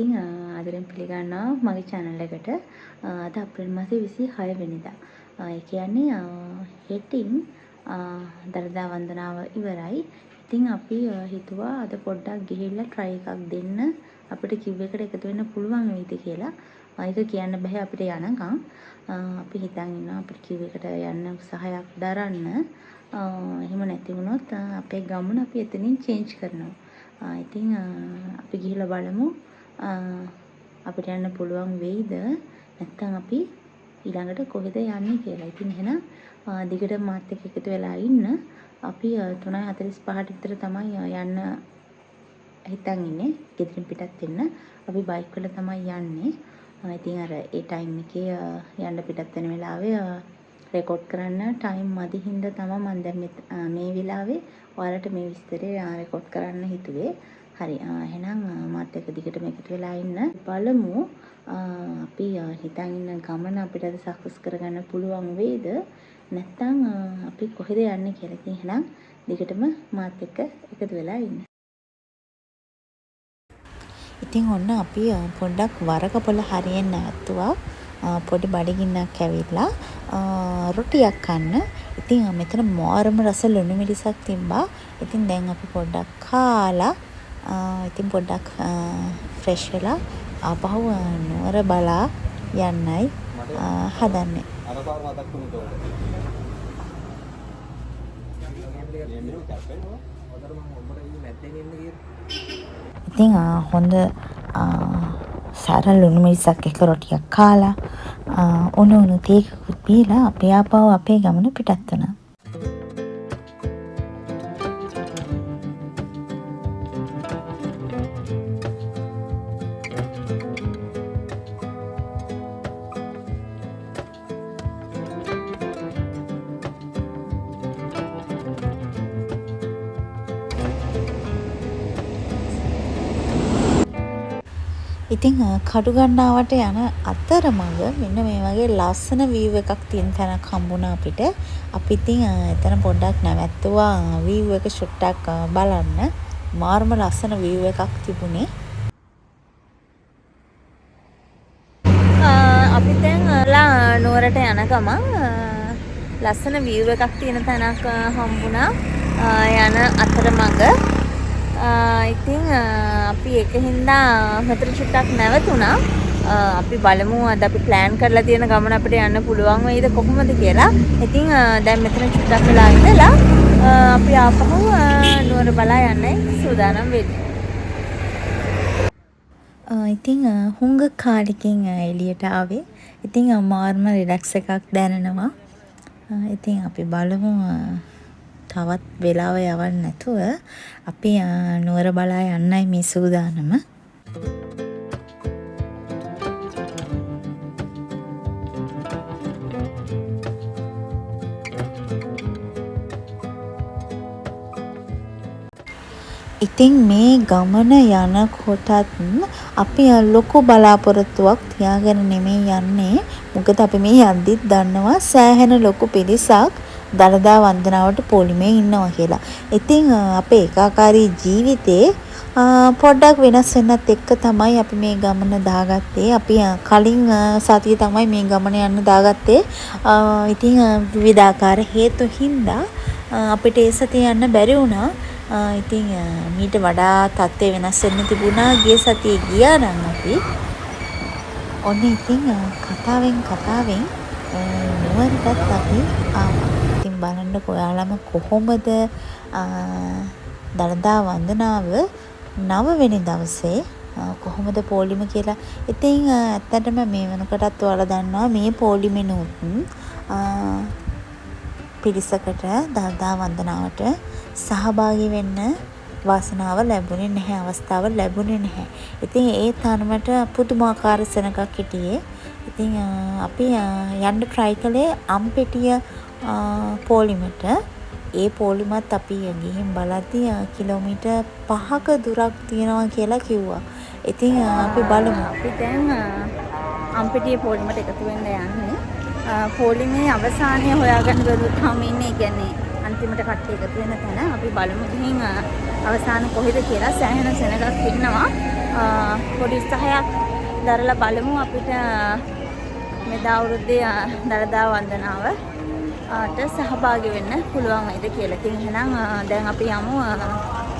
ඉතින් ආදරෙන් පිළිගන්නවා මගේ channel එකට. අද අප්‍රේල් මාසේ 26 වෙනිදා. ඒ කියන්නේ හෙටින් දළදා වන්දනාව ඉවරයි. ඉතින් අපි හිතුවා අද පොඩ්ඩක් ගිහිල්ලා try එකක් දෙන්න. අපිට කිව් එකට එකතු වෙන්න පුළුවන් වෙයිද කියලා. ඒක කියන්න බෑ අපිට යනකම්. අපි හිතන් ඉන්නවා අපිට කිව් එකට යන්න උත්සාහයක් දරන්න. එහෙම නැති වුණොත් අපේ ගමන අපි එතනින් change කරනවා. ඉතින් අපි ගිහිල්ලා බලමු අපිට යන්න පුළුවන් වෙයිද නැත්නම් අපි ඊළඟට කොහෙද යන්නේ කියලා. ඉතින් එහෙනම් දිගට මාත් එක්ක එකතු වෙලා ඉන්න. අපි 3:45ට විතර තමයි යන්න හිතන් ඉන්නේ. ගෙදරින් පිටත් වෙන්න. අපි බයික් වල තමයි යන්නේ. ඉතින් අර ඒ ටයිම් එකේ යන්න පිටත් වෙන වෙලාවේ රෙකෝඩ් කරන්න ටයිම් මදි හින්දා තමයි මම දැන් මේ වෙලාවේ ඔයාලට මේ විස්තරය රෙකෝඩ් කරන්න හිතුවේ. හරි එහෙනම් මාත් එක්ක දිගටම එකතු වෙලා ඉන්න. බලමු අපි හිතන් ඉන්න ගමන අපිට අද සක්සස් කරගන්න පුළුවන් වෙයිද නැත්නම් අපි කොහෙද යන්නේ කියලා. ඉතින් එහෙනම් දිගටම මාත් එක්ක එකතු වෙලා ඉන්න. ඉතින් ඔන්න අපි පොඩ්ඩක් වරකපොළ හරියෙන් නැවතුවා. පොඩි බඩගින්නක් ඇවිල්ලා රොටියක් කන්න. ඉතින් මෙතන මාරම රස ලුණු මිරිසක් තිබ්බා. ඉතින් දැන් අපි පොඩ්ඩක් කාලා ඉතින් පොඩ්ඩක් ෆ්‍රෙෂ් වෙලා ආපහු නුවර බලා යන්නයි හදන්නේ. ඉතින් හොඳ සරල ලුණු මිරිසක් එක රොටියක් කාලා උණු තේකකුත් බීලා අපි ආපහු අපේ ගමන පිටත් වුණා. ඉතින් කඩුගන්නාවට යන අතරමඟ මෙන්න මේ වගේ ලස්සන view එකක් තියෙන තැනක් හම්බුණා අපිට. අපි ඉතින් එතන පොඩ්ඩක් නැවැත්තුවා view එක ෂොට්ටක් බලන්න. මාර්ම ලස්සන view එකක් තිබුණේ. අපි දැන් නුවරට යන ගමන් ලස්සන view එකක් තියෙන තැනක් හම්බුණා යන අතරමඟ. ඉතින් අපි ඒකින්දා මෙතන චුට්ටක් නැවතුණා. අපි බලමු අද අපි ප්ලෑන් කරලා තියෙන ගමන අපිට යන්න පුළුවන් වෙයිද කොහොමද කියලා. ඉතින් දැන් මෙතන චුට්ටක් වෙලා ඉඳලා අපි ආපහු නුවර බලා යන්නයි සූදානම් වෙන්නේ. ඉතින් හුඟ කාලෙකින් එළියට ආවේ. ඉතින් මාර්ම රිලැක්ස් එකක් දැනෙනවා. ඉතින් අපි බලමු තවත් වෙලාව යවන්න නැතුව අපි නුවර බලා යන්නයි මේ සූදානම. ඉතින් මේ ගමන යනකොටත් අපි ලොකු බලාපොරොත්තුවක් තියාගෙන නෙමෙයි යන්නේ. මොකද අපි මේ යද්දිත් දන්නවා සෑහෙන ලොකු පිරිසක් දළදා වන්දනාවට පොලිමේ ඉන්නවා කියලා. ඉතින් අපේ ඒකාකාරී ජීවිතේ පොඩ්ඩක් වෙනස් වෙනත් එක්ක තමයි අපි මේ ගමන දාගත්තේ. අපි කලින් සතියේ තමයි මේ ගමන යන්න දාගත්තේ. ඉතින් විවිධාකාර හේතු හින්දා අපිට ඒ සතිය යන්න බැරි වුණා. ඉතින් මීට වඩා තත්ත්වය වෙනස් වෙන්න තිබුණා. ගිය සතියේ ගියා නම් අපි ඔන්න ඉතින් කතාවෙන් නුවරටත් අපි ආවා. ඉතින් බලන්න ඔයාලම කොහොමද දළදා වන්දනාව 9 වෙනි දවසේ කොහොමද පොලිම කියලා. ඉතින් ඇත්තටම මේ වෙනකොටත් ඔයාලා දන්නවා මේ පොලිමෙනුත් පිරිසකට දළදා වන්දනාවට සහභාගී වෙන්න වාසනාව ලැබුණේ නැහැ, අවස්ථාව ලැබුණේ නැහැ. ඉතින් ඒ තරමට පුදුමාකාර සෙනගක් හිටියේ. ඉතින් අපි යන්න try කළේ අම්පෙටිය පොලිමට. ඒ පොලිමත් අපි ගිහින් බලද්දී කිලෝමීටර් 5ක දුරක් තියෙනවා කියලා කිව්වා. ඉතින් අපි බලමු. අපි දැන් අම්පෙටිය පොලිමට එකතු වෙන්න යන්නේ. පොලිමේ අවසානයේ හොයාගන්න බැරුවම ඉන්නේ. කියන්නේ අන්තිමට කට්ටිය එකතු වෙන තැන. අපි බලමු ගිහින් අවසාන කොහෙද කියලා. සෑහෙන සෙනගක් ඉන්නවා. පොඩි උත්සාහයක් දරලා බලමු අපිට මෙදා අවුරුද්දේ දළදා වන්දනාව ට සහභාගී වෙන්න පුළුවන් වේද කියලා. ඉතින් එහෙනම් දැන් අපි යමු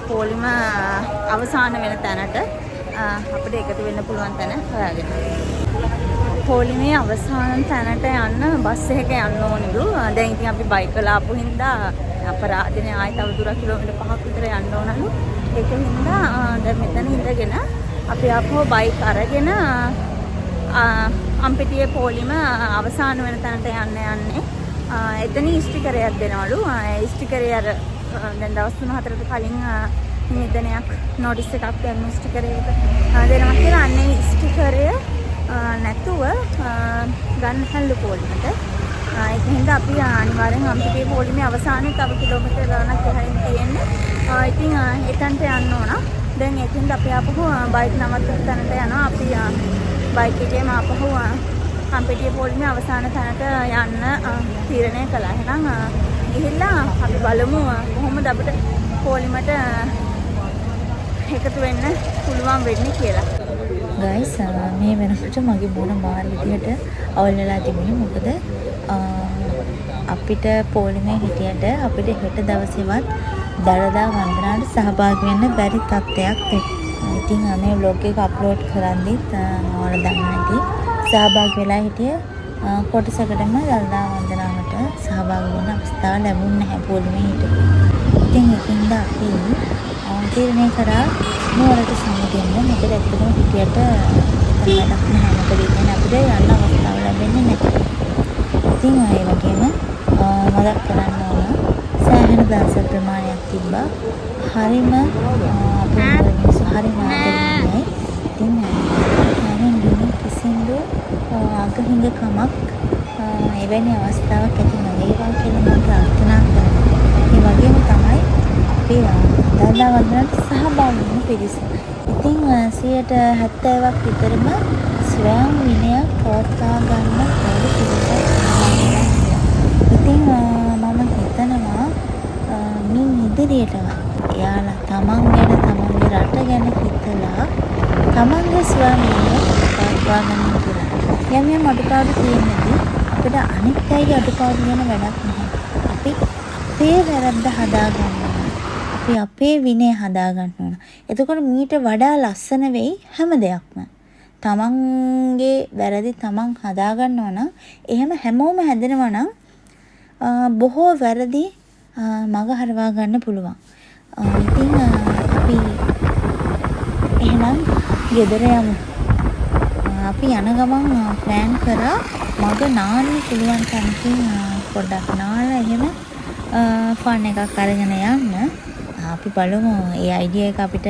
පොලිම අවසාන වෙන තැනට අපිට එකතු වෙන්න පුළුවන් තැන හොයාගෙන. පොලිමේ අවසාන තැනට යන්න බස් එකක යන්න ඕනිලු. දැන් ඉතින් අපි බයික් වල ආපු හින්දා අපරාධනේ ආයෙ තව දුර කිලෝමීටර් 5ක් විතර යන්න ඕනලු. ඒක හින්දා දැන් මෙතන ඉඳගෙන අපි ආපහු බයික් අරගෙන අම්පිටියේ පොලිම අවසාන වෙන තැනට යන්නේ. එතන ස්ටිකරයක් දෙනවලු. ස්ටිකරය අර දැන් දවස් 3-4කට කලින් නිදනයක් නොටිස් එකක් දැම්ම ස්ටිකරයකට දෙනවා කියලා. අන්නේ ස්ටිකරය නැතුව ගන්න හැල්ලු පොලිමට. ඒක හින්දා අපි අනිවාර්යෙන් අම්පිටියේ පොලිමේ අවසානයේ තව කිලෝමීටර් ගණනක් එහායින් තියෙන්නේ. ඉතින් එතනට යන්න ඕන. දැන් ඒකින්ද අපි ආපහු බයික් නවත්තන තැනට යනවා. අපි බයික් එකේම ආපහු අම්පිටියේ පොලිමේ අවසාන තැනට යන්න තීරණය කළා. එහෙනම් ගිහිල්ලා අපි බලමු කොහොමද අපිට පොලිමට එකතු වෙන්න පුළුවන් වෙන්නේ කියලා. ගයිස් මේ වෙනකොට මගේ මොන මාර විදියට අවුල් වෙලා තිබුණේ. මොකද අපිට පොලිමේ හිටියට අපිට හෙට දවසේවත් දළදා වන්දනාවට සහභාගී වෙන්න බැරි තත්ත්වයක් තිබුණා. ඉතින් මේ vlog එක අප්ලෝඩ් කරද්දිත් ඔයාලා දන්නවා ඇති සහභාගී වෙලා හිටිය කොටසකටම දළදා වන්දනාවට සහභාගී වෙන්න අවස්ථාව ලැබුණ නැහැ පොලිමේ හිටපු. ඉතින් ඒකින්ද අපි තීරණය කරා නුවරට සමුදෙන්න. මොකද ඇත්තටම හිටියට වැඩක් නැහැ. මොකද ඉතින් අපිට යන්න අවස්ථාව ලැබෙන්නේ නැහැ. ඉතින් ඒ වගේම මතක් කරන්න ඕන සෑහෙන දවස් ප්‍රමාණයක් තිබ්බා. හරිම හරිම ආදරණීයයි. ඉතින් මම කිසිදු අගහිඟකමක් එවැනි අවස්ථාවක් ඇති නොවේවා කියලා මම ප්‍රාර්ථනා කරනවා. ඒ වගේම තමයි අපි දළදා වන්දනාවට සහභාගී වෙන පිරිස. ඉතින් 70%ක් විතරම ස්වයං විනයක් පවත්වා ගන්න ඕන පිරිසක්. ඉතින් මම හිතනවා මින් ඉදිරියටම එයාලා තමන් ගැන තමන්ගේ රට ගැන හිතලා තමන්ගේ ස්වයං විනයක් පවත්වා ගන්න කියලා. යම් යම් අඩුපාඩු තියෙනදී අපිට අනිත් අයගේ අඩුපාඩු ගැන වැඩක් නැහැ. අපි අපේ වැරද්ද හදා ගන්න ඕන. අපි අපේ විනය හදා ගන්න ඕන. එතකොට මීට වඩා ලස්සන වෙයි හැම දෙයක්ම. තමන්ගේ වැරදි තමන් හදා ගන්නවා නම් එහෙම හැමෝම හැදෙනවා නම් බොහෝ වැරදි මග හරවා ගන්න පුළුවන්. ඉතින් අපි එහෙනම් ගෙදර යමු. අපි යන ගමන් ප්ලෑන් කරා මග නාන්න පුළුවන් තැනකින් පොඩ්ඩක් නාලා එහෙම ෆන් එකක් අරගෙන යන්න. අපි බලමු ඒ අයිඩියා එක අපිට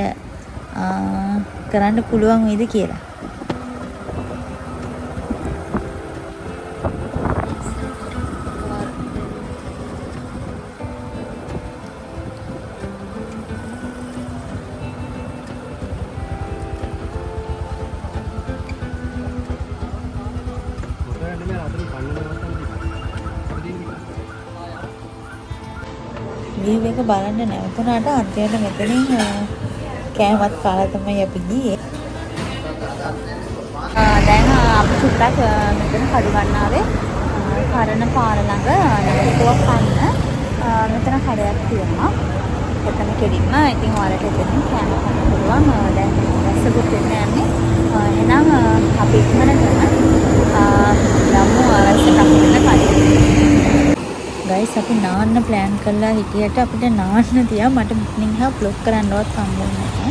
කරන්න පුළුවන් වේද කියලා. view එක බලන්න නැවතුණාට අන්තිමට මෙතනින් කෑමත් කාලා තමයි අපි ගියේ. දැන් අපි සුට්ටක් මෙතන කඩුගන්නාවේ කරන පාර ළඟ නැතිතුවක් කන්න මෙතන කඩයක් තියෙනවා. එතන කෙලින්ම ඉතින් ඔයාලට එතනින් කෑම කන්න පුළුවන්. දැන් රසගුත් වෙන්න යන්නේ. එහෙනම් අපි ඉක්මනටම යමු රසකක් වෙන කඩේ. ගයිස් අපි නාන්න ප්ලෑන් කරලා හිටියට අපිට නාන්න තියා මට මිනිහා vlog කරන්නවත් හම්බුනේ නැහැ.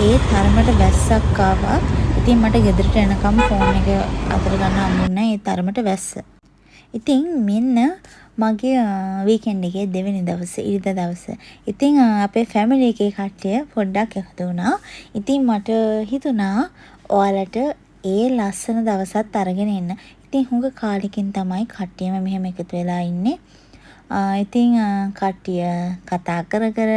ඒ තරමට වැස්සක් ආවා. ඉතින් මට ගෙදරට එනකම් ෆෝන් එක අතර ගන්න හම්බුනේ නැහැ. ඒ තරමට වැස්ස. ඉතින් මෙන්න මගේ වීකෙන්ඩ් එකේ දෙවෙනි දවසේ ඉරිදා දවසේ. ඉතින් අපේ ෆැමිලි එකේ කට්ටිය පොඩ්ඩක් එකතු වුණා. ඉතින් මට හිතුණා ඔයාලට ඒ ලස්සන දවසත් අරගෙන එන්න. ඉතින් හුඟ කාලෙකින් තමයි කට්ටියම මෙහෙම එකතු වෙලා ඉන්නේ. ඉතින් කට්ටිය කතා කර කර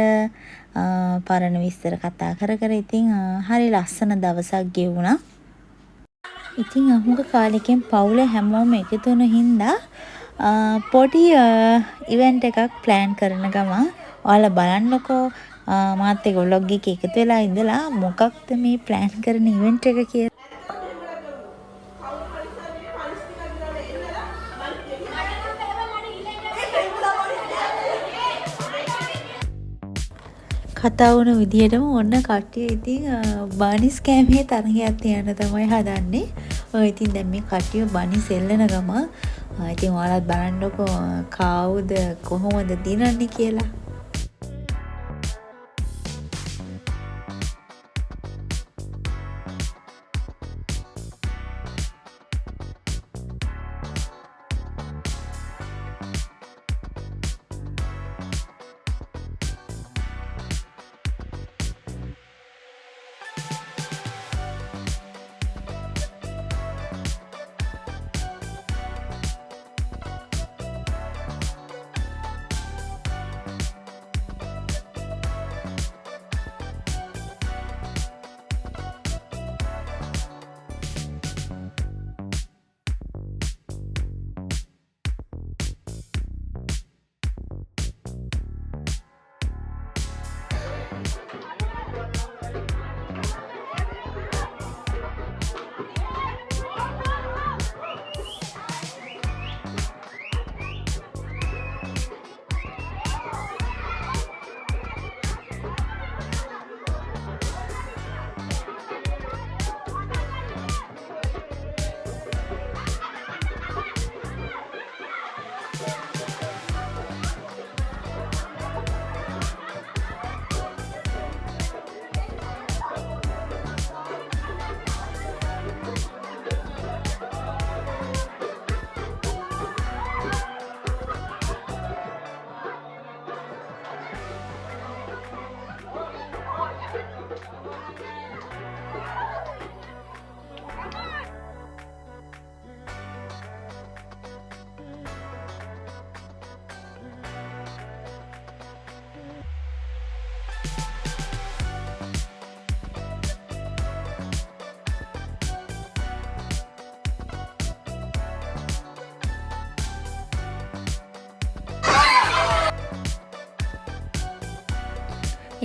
පරණ විස්තර කතා කර කර ඉතින් හරි ලස්සන දවසක් ගෙවුණා. ඉතින් හුඟ කාලෙකින් පවුලේ හැමෝම එකතු වුණ හින්දා පොඩි ඉවෙන්ට් එකක් ප්ලෑන් කරන ගමන් ඔයාලා බලන්නකෝ මාත් එක්ක vlog එකේ එකතු වෙලා ඉඳලා මොකක්ද මේ plan කරන event එක කියලා. කතා වුණ විදිහටම ඔන්න කට්ටිය ඉතින් බනිස් කෑමේ තරගයක් තියන්න තමයි හදන්නේ. ඉතින් දැන් මේ කට්ටිය බනිස් එල්ලන ගම ඉතින් ඔයාලත් බලන්නකෝ කවුද කොහොමද දිනන්නේ කියලා.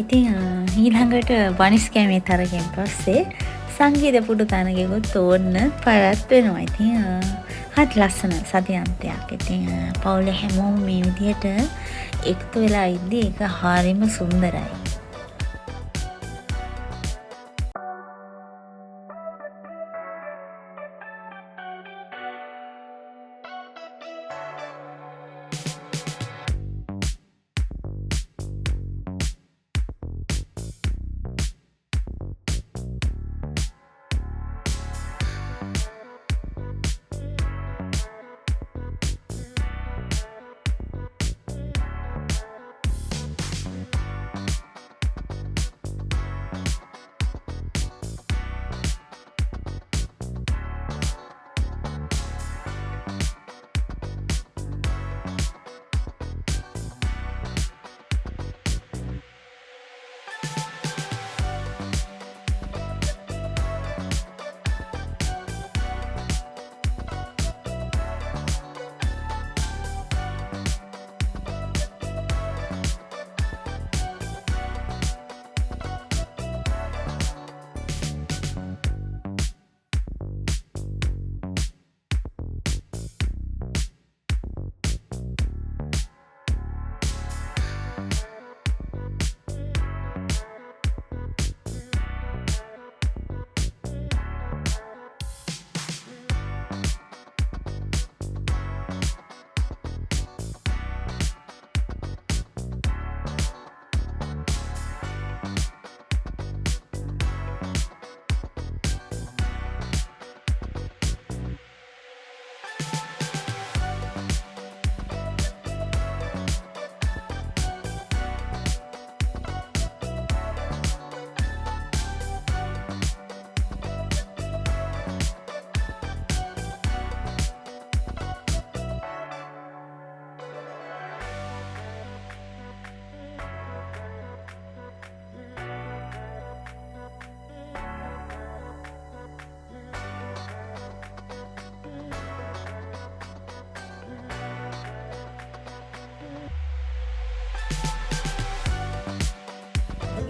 ඉතින් ඊළඟට බනිස් කෑමේ තරගෙන් පස්සේ සංගීත පුඩු තනගෙකුත් ඕන්න පැවැත්වෙනවා. ඉතින් හරි ලස්සන සතියන්තයක්. ඉතින් පවුලේ හැමෝම මේ විදිහට එකතු වෙලා ඉද්දි ඒක හරිම සුන්දරයි.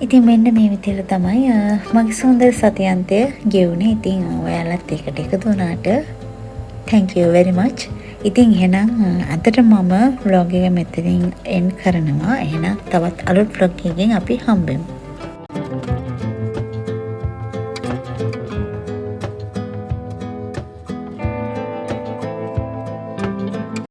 ඉතින් මෙන්න මේ විදිහට තමයි මගේ සුන්දර සතියන්තය ගෙවුනේ. ඉතින් ඔයාලත් ඒකට එකතු වුණාට thank you very much. ඉතින් එහෙනම් අදට මම vlog එක මෙතනින් end කරනවා. එහෙනම් තවත් අලුත් vlog එකකින් අපි හම්බෙමු.